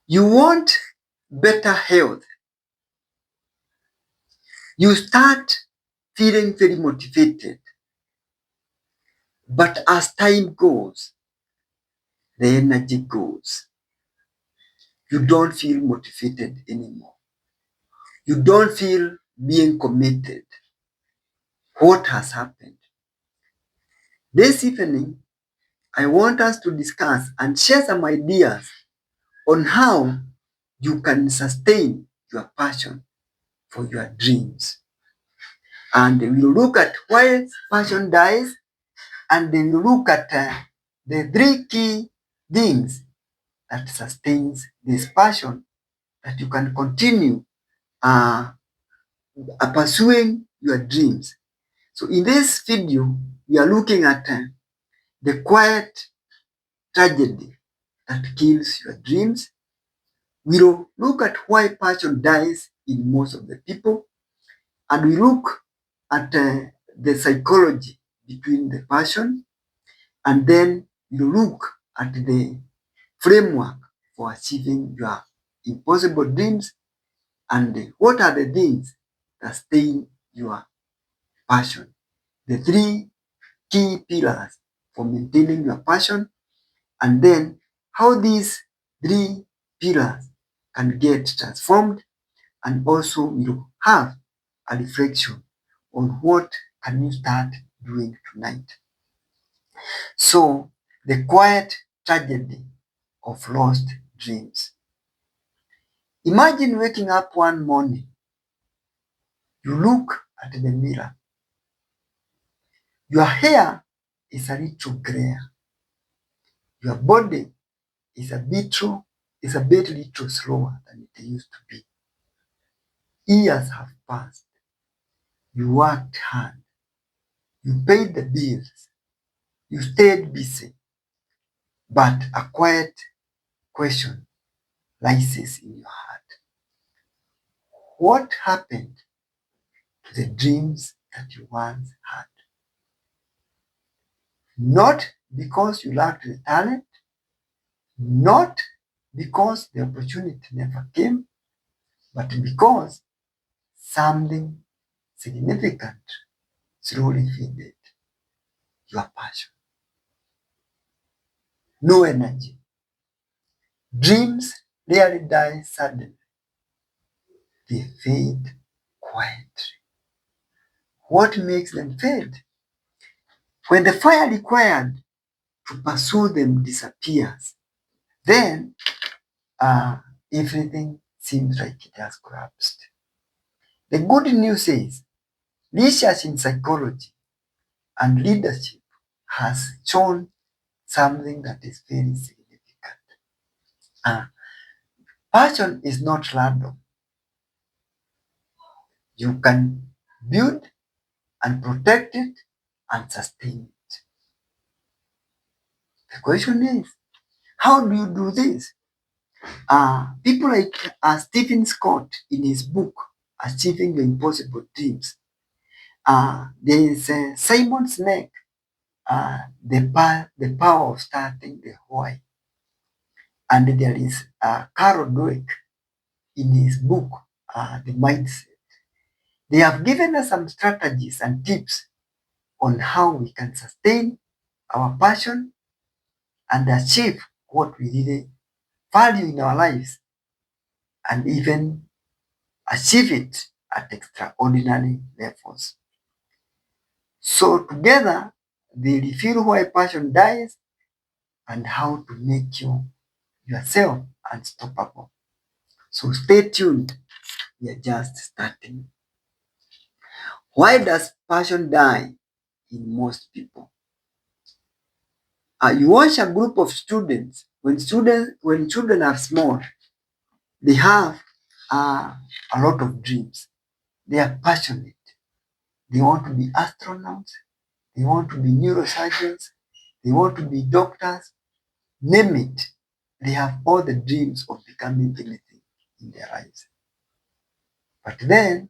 You want better health. You start feeling very motivated. But as time goes, the energy goes. You don't feel motivated anymore. You don't feel being committed. What has happened? This evening, I want us to discuss and share some ideas on how you can sustain your passion for your dreams. And we'll look at why passion dies, and then we'll look at the three key things that sustains this passion that you can continue uh, pursuing your dreams. So in this video, we are looking at the quiet tragedy that kills your dreams. We'll look at why passion dies in most of the people, and we look at the psychology between the passion, and then we look at the framework for achieving your impossible dreams, and what are the things that sustain your passion. The three key pillars for maintaining your passion, and then how these three pillars can get transformed, and also we'll have a reflection on what can you start doing tonight. So, the quiet tragedy of lost dreams. Imagine waking up one morning, you look at the mirror, your hair is a little gray, your body is a bit little slower than it used to be. Years have passed, you worked hard, you paid the bills, you stayed busy, but a quiet question rises in your heart. What happened to the dreams that you once had? Not because you lacked the talent, not because the opportunity never came, but because something significant slowly faded your passion. No energy. Dreams rarely die suddenly, they fade quietly. What makes them fade? When the fire required to pursue them disappears, then everything seems like it has collapsed. The good news is research in psychology and leadership has shown something that is very significant. Uh, Passion is not random. You can build and protect it and sustain it. The question is, how do you do this? People like Stephen Scott in his book, Achieving Your Impossible Dreams. There is Simon Sinek, the power of starting the why. And there is Carol Dweck in his book, The Mindset. They have given us some strategies and tips on how we can sustain our passion and achieve what we really value in our lives, and even achieve it at extraordinary levels. So together, they reveal why passion dies and how to make yourself unstoppable. So stay tuned. We are just starting. Why does passion die in most people? You watch a group of students. When children are small, they have a lot of dreams. They are passionate. They want to be astronauts. They want to be neurosurgeons. They want to be doctors. Name it. They have all the dreams of becoming anything in their lives. But then,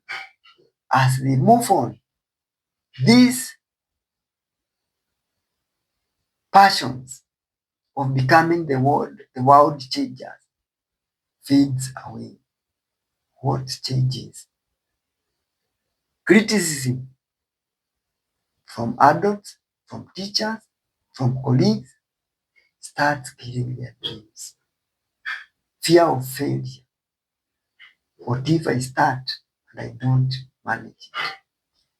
as they move on, these passions of becoming the world changers fades away. What changes? Criticism from adults, from teachers, from colleagues starts killing their dreams. Fear of failure. What if I start and I don't manage it?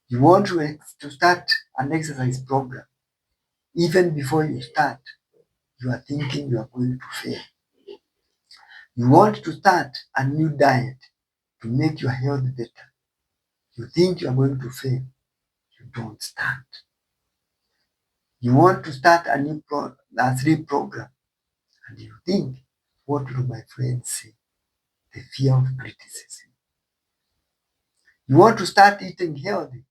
You want to start an exercise program. Even before you start, you are thinking you are going to fail. You want to start a new diet to make your health better. You think you are going to fail. You don't start. You want to start a sleep program and you think, what will my friends say? The fear of criticism. You want to start eating healthy.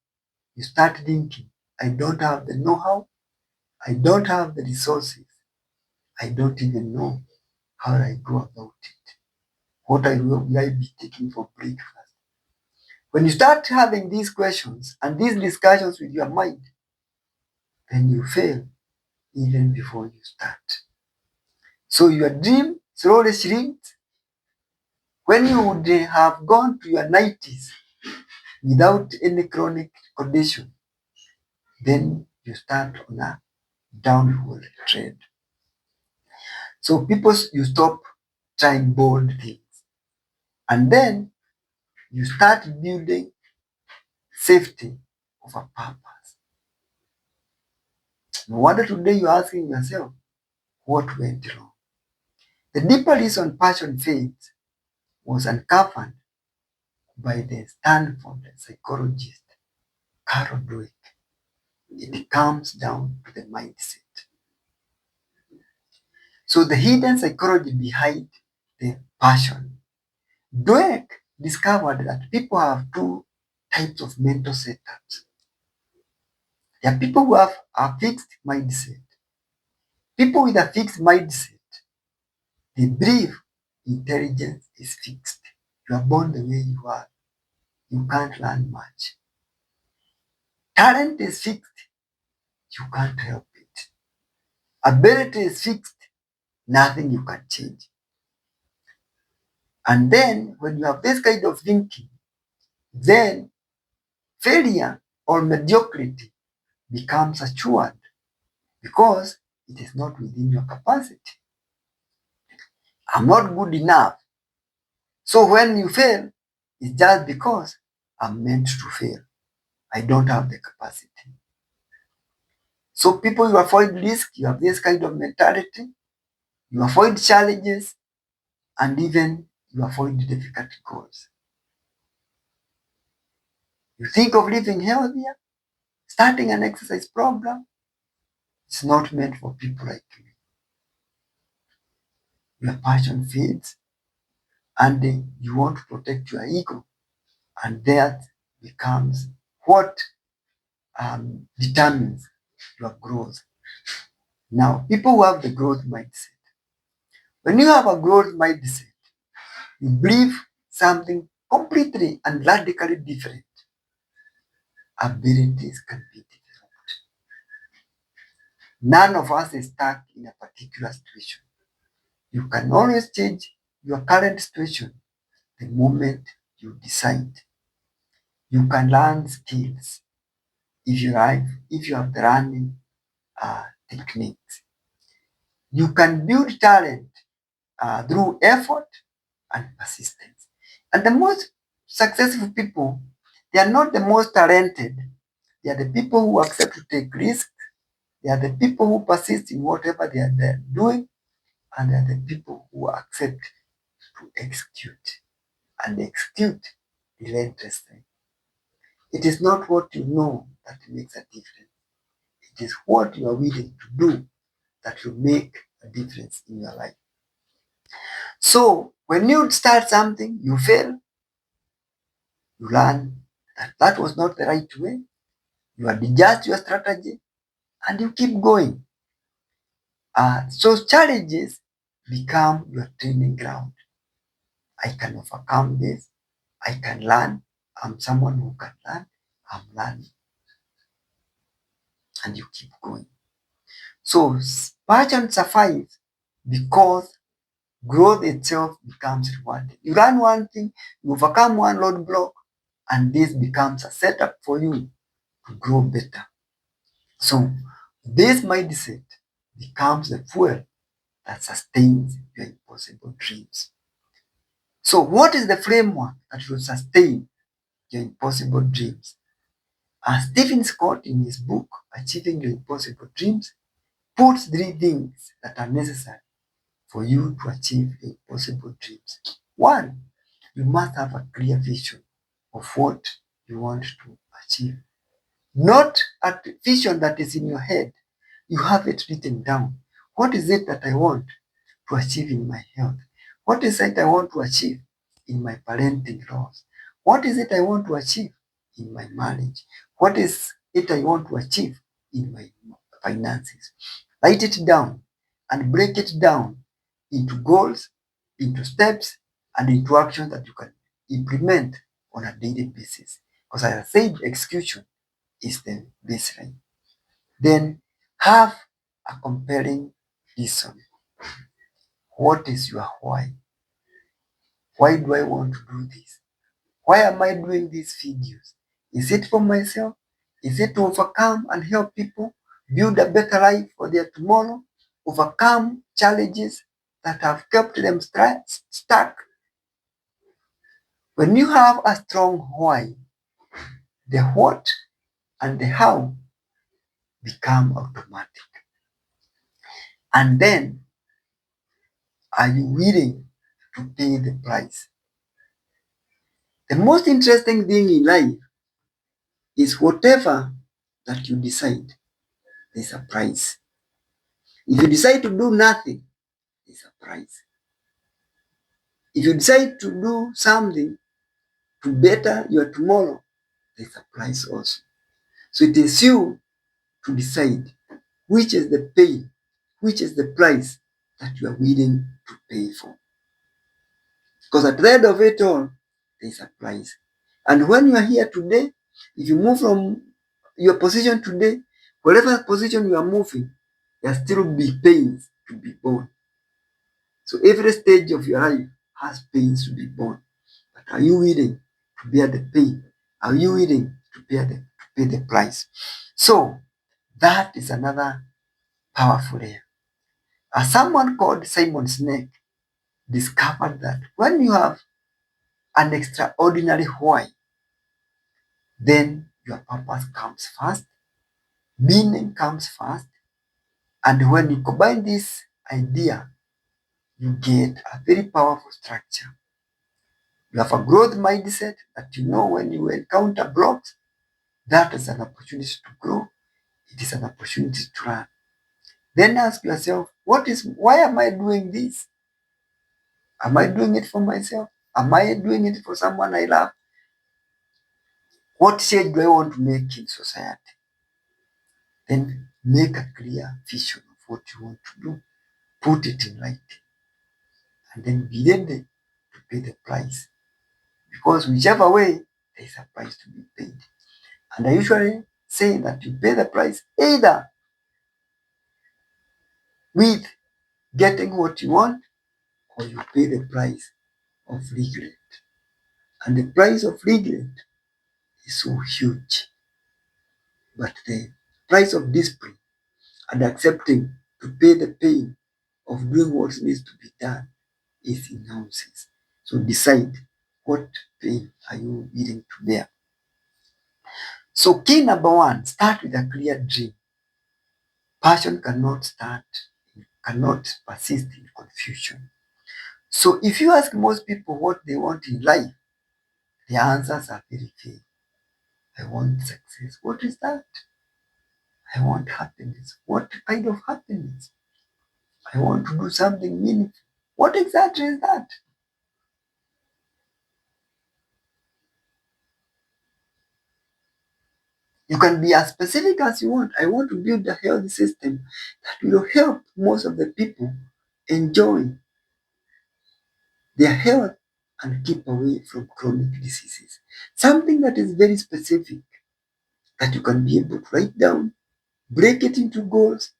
You start thinking, I don't have the know-how. I don't have the resources. I don't even know how I go about it. What will I be taking for breakfast? When you start having these questions and these discussions with your mind, then you fail even before you start. So your dream slowly shrinks. When you would have gone to your 90s without any chronic condition, then you start on a downward trend. So you stop trying bold things. And then you start building safety of a purpose. No wonder today you're asking yourself, what went wrong? The deeper reason passion fades was uncovered by the Stanford psychologist Carol Dweck. It comes down to the mindset. So the hidden psychology behind the passion. Dweck discovered that people have two types of mental setups. There are people who have a fixed mindset. People with a fixed mindset, they believe intelligence is fixed. You are born the way you are. You can't learn much. Talent is fixed. You can't help it. Ability is fixed. Nothing you can change. And then when you have this kind of thinking, then failure or mediocrity becomes assured because it is not within your capacity. I'm not good enough. So when you fail, it's just because I'm meant to fail. I don't have the capacity. So people, you avoid risk, you have this kind of mentality, you avoid challenges, and even you avoid difficult goals. You think of living healthier, starting an exercise program. It's not meant for people like you. Your passion fades, and you want to protect your ego, and that becomes what determines your growth. Now, people who have the growth mindset, when you have a growth mindset, you believe something completely and radically different. Abilities can be developed. None of us is stuck in a particular situation. You can always change your current situation the moment you decide. You can learn skills if you have the learning techniques. You can build talent through effort and persistence. And the most successful people, they are not the most talented. They are the people who accept to take risks. They are the people who persist in whatever they are doing. And they are the people who accept to execute and execute relentlessly. It is not what you know that makes a difference. It is what you are willing to do that will make a difference in your life. So when you start something, you fail, you learn that that was not the right way. You adjust your strategy and you keep going. So challenges become your training ground. I can overcome this. I can learn. I'm someone who can learn. I'm learning. And you keep going. So passion survives because growth itself becomes rewarding. You learn one thing, you overcome one roadblock, and this becomes a setup for you to grow better. So this mindset becomes the fuel that sustains your impossible dreams. So what is the framework that will sustain your impossible dreams? As Stephen Scott in his book, Achieving Your Impossible Dreams, puts three things that are necessary for you to achieve your impossible dreams. One, you must have a clear vision of what you want to achieve. Not a vision that is in your head. You have it written down. What is it that I want to achieve in my health? What is it I want to achieve in my parenting roles? What is it I want to achieve in my marriage? What is it I want to achieve in my finances? Write it down and break it down into goals, into steps, and into actions that you can implement on a daily basis. Because as I said, execution is the baseline. Then have a compelling reason. What is your why? Why do I want to do this? Why am I doing these videos? Is it for myself? Is it to overcome and help people build a better life for their tomorrow? Overcome challenges that have kept them stuck? When you have a strong why, the what and the how become automatic. And then, are you willing to pay the price? The most interesting thing in life is whatever that you decide, there's a price. If you decide to do nothing, there's a price. If you decide to do something to better your tomorrow, there's a price also. So it is you to decide which is the pain, which is the price that you are willing to pay for. Because at the end of it all, there's a price. And when you are here today, if you move from your position today, whatever position you are moving, there still be pains to be borne. So every stage of your life has pains to be borne. But are you willing to bear the pain? Are you willing to pay the price? So that is another powerful area. As someone called Simon Sinek discovered that when you have an extraordinary why, then your purpose comes first, meaning comes first, and when you combine this idea, you get a very powerful structure. You have a growth mindset that you know when you encounter blocks, that is an opportunity to grow. It is an opportunity to learn. Then ask yourself, why am I doing this? Am I doing it for myself? Am I doing it for someone I love? What change do I want to make in society? Then make a clear vision of what you want to do. Put it in writing. And then be ready to pay the price. Because whichever way, there is a price to be paid. And I usually say that you pay the price either with getting what you want or you pay the price of regret. And the price of regret is so huge. But the price of discipline and accepting to pay the pain of doing what needs to be done is nonsense. So decide what pain are you willing to bear. So key number one, start with a clear dream. Passion cannot persist in confusion. So if you ask most people what they want in life, the answers are very vague. I want success. What is that? I want happiness. What kind of happiness? I want to do something meaningful. What exactly is that? You can be as specific as you want. I want to build a health system that will help most of the people enjoy their health and keep away from chronic diseases. Something that is very specific that you can be able to write down, break it into goals,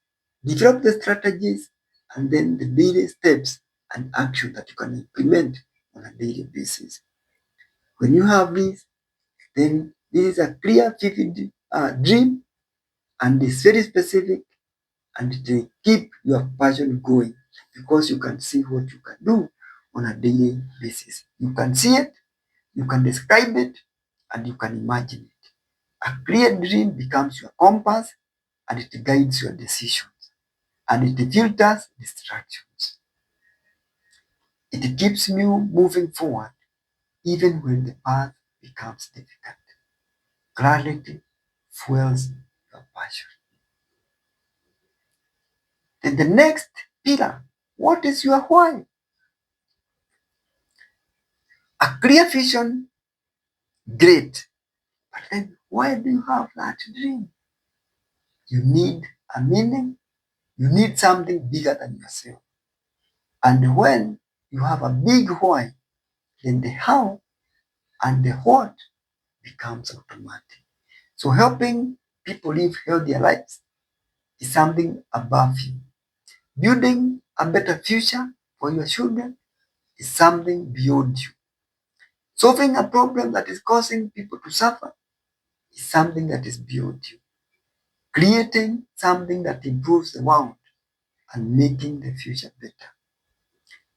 develop the strategies, and then the daily steps and action that you can implement on a daily basis. When you have this, then this is a clear, vivid dream, and it's very specific, and it will keep your passion going because you can see what you can do on a daily basis. You can see it, you can describe it, and you can imagine it. A clear dream becomes your compass, and it guides your decisions, and it filters distractions. It keeps you moving forward even when the path becomes difficult. Clarity fuels your passion. Then the next pillar, what is your why? A clear vision, great. But then why do you have that dream? You need a meaning. You need something bigger than yourself. And when you have a big why, then the how and the what becomes automatic. So helping people live healthier lives is something above you. Building a better future for your children is something beyond you. Solving a problem that is causing people to suffer is something that is beyond you. Creating something that improves the world and making the future better.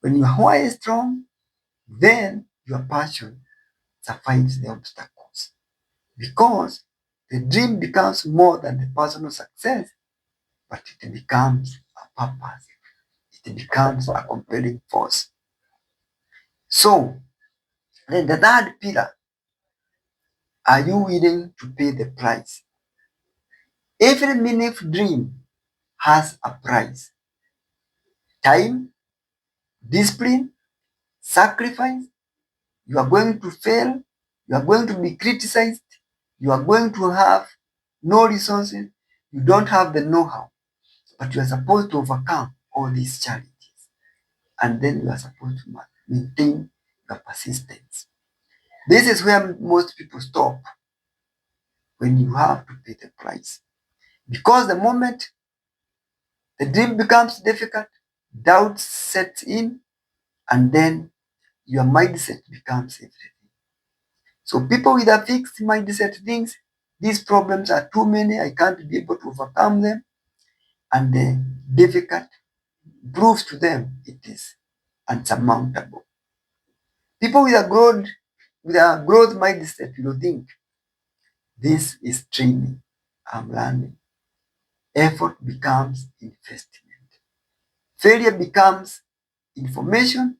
When your why is strong, then your passion survives the obstacles. Because the dream becomes more than the personal success, but it becomes a purpose. It becomes a compelling force. So, then the third pillar, are you willing to pay the price? Every meaningful dream has a price. Time, discipline, sacrifice. You are going to fail. You are going to be criticized. You are going to have no resources. You don't have the know-how. But you are supposed to overcome all these challenges. And then you are supposed to maintain your persistence. This is where most people stop when you have to pay the price. Because the moment the dream becomes difficult, doubt sets in, and then your mindset becomes everything. So people with a fixed mindset thinks these problems are too many, I can't be able to overcome them, and the difficult proves to them it is unsurmountable. People with a growth mindset will think this is training, I'm learning. Effort becomes investment. Failure becomes information,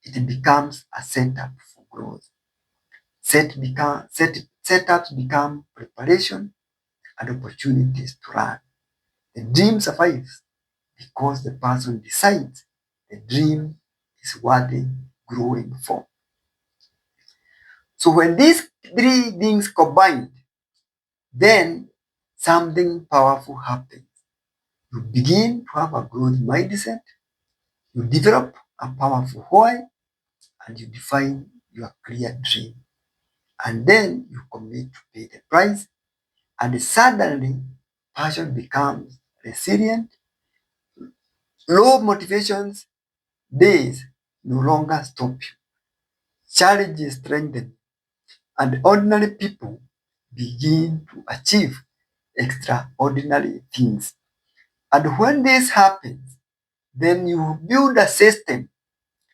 it becomes a setup for growth. Setups become preparation and opportunities to learn. The dream survives because the person decides the dream is worthy growing for. So when these three things combine, then something powerful happens. You begin to have a growth mindset, you develop a powerful why, and you define your clear dream. And then you commit to pay the price, and suddenly passion becomes resilient. Low motivations days no longer stop you. Challenges strengthen, and ordinary people begin to achieve extraordinary things. And when this happens, then you build a system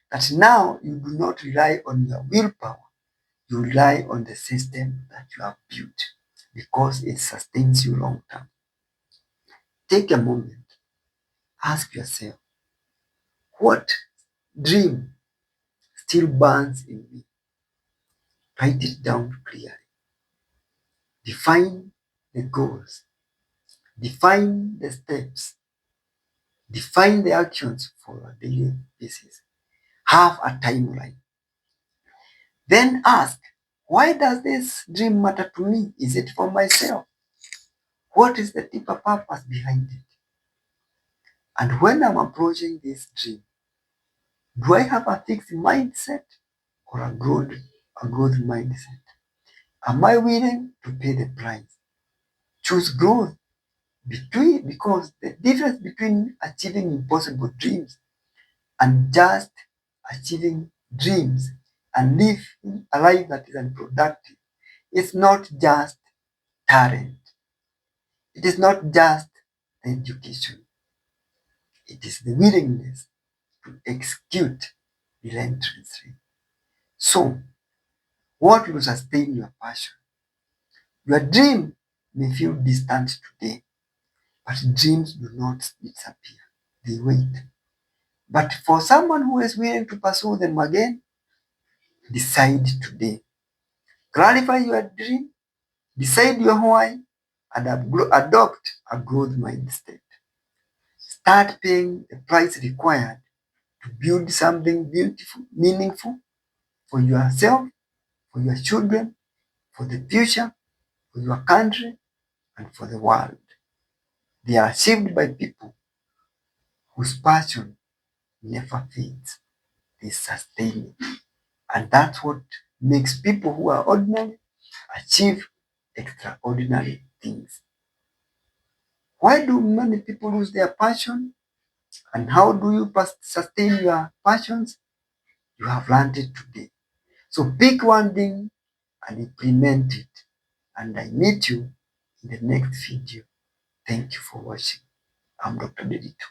that now you do not rely on your willpower, you rely on the system that you have built because it sustains you long term. Take a moment, ask yourself, what dream still burns in me? Write it down clearly. Define the goals, define the steps, define the actions for a daily basis. Have a timeline. Then ask, why does this dream matter to me? Is it for myself? What is the deeper purpose behind it? And when I'm approaching this dream, do I have a fixed mindset or a growth mindset? Am I willing to pay the price? Choose growth because the difference between achieving impossible dreams and just achieving dreams and living a life that is unproductive. It's not just talent. It is not just education. It is the willingness to execute relentlessly. So, what will sustain your passion? Your dream may feel distant today, but dreams do not disappear. They wait. But for someone who is willing to pursue them again, decide today. Clarify your dream, decide your why, and adopt a growth mindset. Start paying the price required to build something beautiful, meaningful for yourself, for your children, for the future, for your country, and for the world. They are achieved by people whose passion never fades. They sustain it. And that's what makes people who are ordinary achieve extraordinary things. Why do many people lose their passion? And how do you sustain your passions? You have learned it today. So pick one thing and implement it. And I meet you in the next video. Thank you for watching. I'm Dr. Dedito.